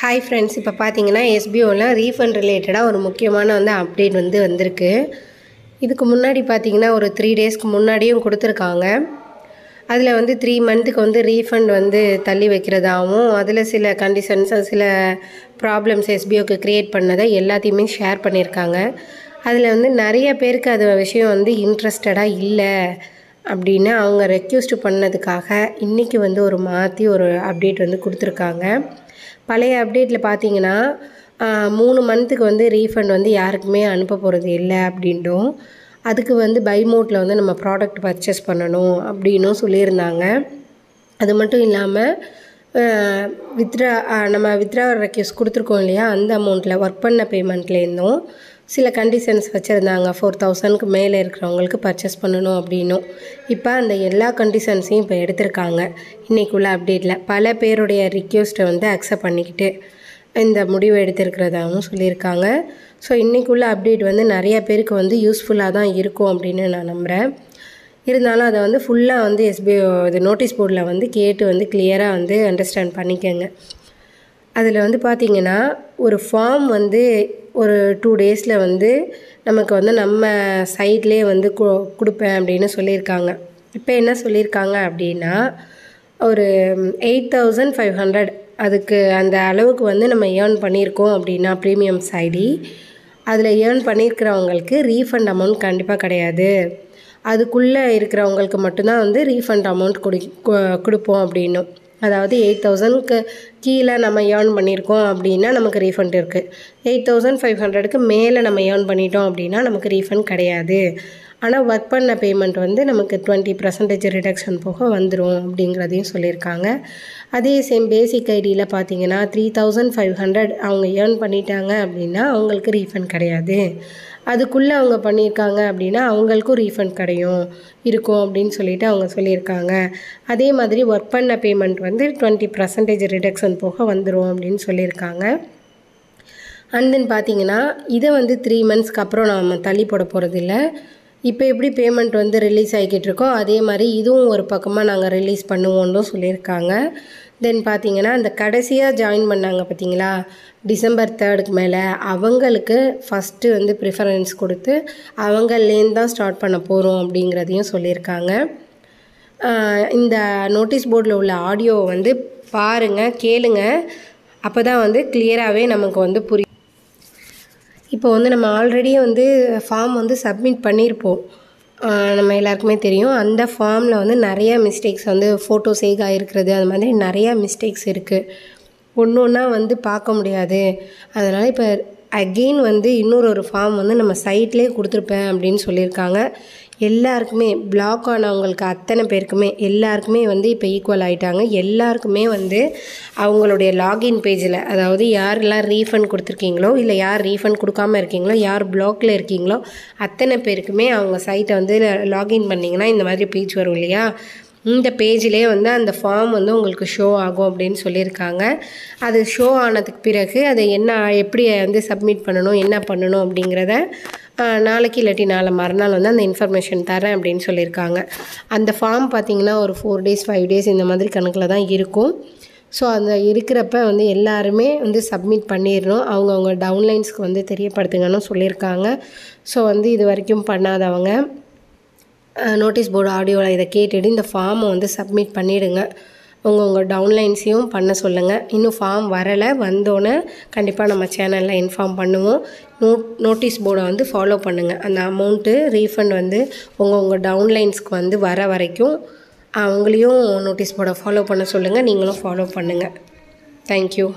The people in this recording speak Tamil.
ஹாய் ஃப்ரெண்ட்ஸ், இப்போ பார்த்தீங்கன்னா எஸ்பிஓவில் ரீஃபண்ட் ரிலேட்டடாக ஒரு முக்கியமான அப்டேட் வந்திருக்கு. இதுக்கு முன்னாடி பார்த்தீங்கன்னா ஒரு 3 டேஸ்க்கு முன்னாடியும் கொடுத்துருக்காங்க. அதில் 3 மந்த்துக்கு ரீஃபண்ட் தள்ளி வைக்கிறதாகவும், அதில் சில கண்டிஷன்ஸ் சில ப்ராப்ளம்ஸ் எஸ்பிஓக்கு க்ரியேட் பண்ணதை எல்லாத்தையுமே ஷேர் பண்ணியிருக்காங்க. அதில் நிறைய பேருக்கு அது விஷயம் இன்ட்ரெஸ்டடாக இல்லை அப்படின்னு அவங்க ரெக்வெஸ்ட் பண்ணதுக்காக இன்றைக்கி ஒரு மாற்றி ஒரு அப்டேட் கொடுத்துருக்காங்க. பழைய அப்டேட்டில் பார்த்தீங்கன்னா 3 மந்த்துக்கு ரீஃபண்ட் யாருக்குமே அனுப்ப போகிறது இல்லை அப்படின்ட்டும், அதுக்கு பை மோட்டில் நம்ம ப்ராடக்ட் பர்ச்சேஸ் பண்ணணும் அப்படின்னும் சொல்லியிருந்தாங்க. அது மட்டும் இல்லாமல் நம்ம வித்ரா ரெக்வெஸ்ட் கொடுத்துருக்கோம் இல்லையா, அந்த அமௌண்ட்டில் ஒர்க் பண்ண பேமெண்ட்லேருந்தும் சில கண்டிஷன்ஸ் வச்சுருந்தாங்க. 4000க்கு மேலே இருக்கிறவங்களுக்கு பர்ச்சேஸ் பண்ணணும் அப்படின்னும். இப்போ அந்த எல்லா கண்டிஷன்ஸையும் இப்போ எடுத்திருக்காங்க. இன்றைக்குள்ள அப்டேட்டில் பல பேருடைய ரிக்வெஸ்ட்டை அக்செப்ட் பண்ணிக்கிட்டு இந்த முடிவை எடுத்திருக்கிறதாகவும் சொல்லியிருக்காங்க. ஸோ இன்றைக்குள்ள அப்டேட் நிறைய பேருக்கு யூஸ்ஃபுல்லாக தான் இருக்கும் அப்படின்னு நான் நம்புகிறேன். இருந்தாலும் அதை ஃபுல்லாக எஸ்பிஓ இது நோட்டீஸ் போர்டில் கேட்டு கிளியராக அண்டர்ஸ்டாண்ட் பண்ணிக்கங்க. அதில் பார்த்தீங்கன்னா ஒரு ஃபார்ம் ஒரு 2 டேஸில் நமக்கு நம்ம சைட்லேயே கொடுப்பேன் அப்படின்னு சொல்லியிருக்காங்க. இப்போ என்ன சொல்லியிருக்காங்க அப்படின்னா, ஒரு 8500 அதுக்கு அந்த அளவுக்கு நம்ம ஏர்ன் பண்ணியிருக்கோம் அப்படின்னா ப்ரீமியம்ஸ் ஐடி, அதில் ஏர்ன் பண்ணியிருக்கிறவங்களுக்கு ரீஃபண்ட் அமௌண்ட் கண்டிப்பாக கிடையாது. அதுக்குள்ளே இருக்கிறவங்களுக்கு மட்டும்தான் ரீஃபண்ட் அமௌண்ட் கொடுப்போம் அப்படின்னும். அதாவது 8000க்கு கீழே நம்ம ஏர்ன் பண்ணியிருக்கோம் அப்படின்னா நமக்கு ரீஃபண்ட் இருக்குது. 8500க்கு மேலே நம்ம ஏர்ன் பண்ணிட்டோம் அப்படின்னா நமக்கு ரீஃபண்ட் கிடையாது. ஆனால் ஒர்க் பண்ண பேமெண்ட் நமக்கு 20% ரிடக்ஷன் போக வந்துடும் அப்படிங்கிறதையும் சொல்லியிருக்காங்க. அதே சேம் பேசிக் ஐடியில் பார்த்தீங்கன்னா 3500 அவங்க ஏர்ன் பண்ணிட்டாங்க அப்படின்னா அவங்களுக்கு ரீஃபண்ட் கிடையாது. அதுக்குள்ளே அவங்க பண்ணியிருக்காங்க அப்படின்னா அவங்களுக்கும் ரீஃபண்ட் இருக்கும் அப்படின்னு சொல்லிட்டு அவங்க சொல்லியிருக்காங்க. அதே மாதிரி ஒர்க் பண்ண பேமெண்ட் 20% ரிடக்ஷன் போக வந்துடும் அப்படின்னு சொல்லியிருக்காங்க. அண்ட் தென் பார்த்தீங்கன்னா இதை 3 மந்த்ஸ்க்கு அப்புறம் நம்ம தள்ளி போட போகிறதில்ல. இப்போ எப்படி பேமெண்ட் ரிலீஸ் ஆகிக்கிட்டு இருக்கோ அதே மாதிரி இதுவும் ஒரு பக்கமாக நாங்கள் ரிலீஸ் பண்ணுவோன்னு சொல்லியிருக்காங்க. தென் பார்த்தீங்கன்னா அந்த கடைசியாக ஜாயின் பண்ணாங்க பார்த்தீங்களா, டிசம்பர் 3க்கு மேலே அவங்களுக்கு ஃபஸ்ட்டு ப்ரிஃபரன்ஸ் கொடுத்து அவங்கலேருந்து தான் ஸ்டார்ட் பண்ண போகிறோம் அப்படிங்கிறதையும் சொல்லியிருக்காங்க. இந்த நோட்டீஸ் போர்டில் உள்ள ஆடியோவை பாருங்கள், கேளுங்க. அப்போ தான் கிளியராகவே நமக்கு புரியும். இப்போ நம்ம ஆல்ரெடியே ஃபார்ம் சப்மிட் பண்ணியிருப்போம். நம்ம எல்லாருக்குமே தெரியும். அந்த ஃபார்மில் நிறையா மிஸ்டேக்ஸ் ஃபோட்டோ சேக் ஆகிருக்கிறது, அது மாதிரி நிறையா மிஸ்டேக்ஸ் இருக்குது. ஒன்று ஒன்றா பார்க்க முடியாது. அதனால் இப்போ அகெயின் இன்னொரு ஃபார்ம் நம்ம சைட்லேயே கொடுத்துருப்பேன் அப்படின்னு சொல்லியிருக்காங்க. எல்லாருக்குமே பிளாக் ஆனவங்களுக்கு அத்தனை பேருக்குமே எல்லாருக்குமே இப்போ ஈக்குவல் ஆகிட்டாங்க. எல்லாருக்குமே அவங்களுடைய லாகின் பேஜில், அதாவது யாரெல்லாம் ரீஃபண்ட் கொடுத்துருக்கீங்களோ இல்லை யார் ரீஃபண்ட் கொடுக்காமல் இருக்கீங்களோ, யார் பிளாக்கில் இருக்கீங்களோ அத்தனை பேருக்குமே அவங்க சைட்டை லாகின் பண்ணிங்கன்னா இந்த மாதிரி பேஜ் வரும் இல்லையா, இந்த பேஜிலே அந்த ஃபார்ம் உங்களுக்கு ஷோ ஆகும் அப்படின்னு சொல்லியிருக்காங்க. அது ஷோ ஆனதுக்கு பிறகு அதை எப்படி சப்மிட் பண்ணணும், என்ன பண்ணணும் அப்படிங்கிறத நாளைக்கு இல்லாட்டி நாளை மறுநாள் அந்த இன்ஃபர்மேஷன் தரேன் அப்படின்னு சொல்லியிருக்காங்க. அந்த ஃபார்ம் பார்த்திங்கன்னா ஒரு 4 டேஸ் 5 டேஸ் இந்த மாதிரி கணக்கில் தான் இருக்கும். ஸோ அந்த இருக்கிறப்ப எல்லாருமே சப்மிட் பண்ணிடணும். அவங்கவுங்க டவுன்லைன்ஸ்க்கு தெரியப்படுத்துங்கன்னு சொல்லியிருக்காங்க. ஸோ இது வரைக்கும் பண்ணாதவங்க நோட்டீஸ் போர்டு ஆடியோவில் இதை கேட்டுட்டு இந்த ஃபார்மை சப்மிட் பண்ணிவிடுங்க. உங்கள் டவுன்லைன்ஸையும் பண்ண சொல்லுங்கள். இன்னும் ஃபார்ம் வரலை, வந்தோன்னே கண்டிப்பாக நம்ம சேனலில் இன்ஃபார்ம் பண்ணுவோம். நோட்டீஸ் போர்டை ஃபாலோ பண்ணுங்கள். அந்த அமௌண்ட்டு ரீஃபண்ட் உங்கள் டவுன்லைன்ஸ்க்கு வர வரைக்கும் அவங்களையும் நோட்டீஸ் போர்டை ஃபாலோ பண்ண சொல்லுங்கள். நீங்களும் ஃபாலோ பண்ணுங்கள். தேங்க்யூ.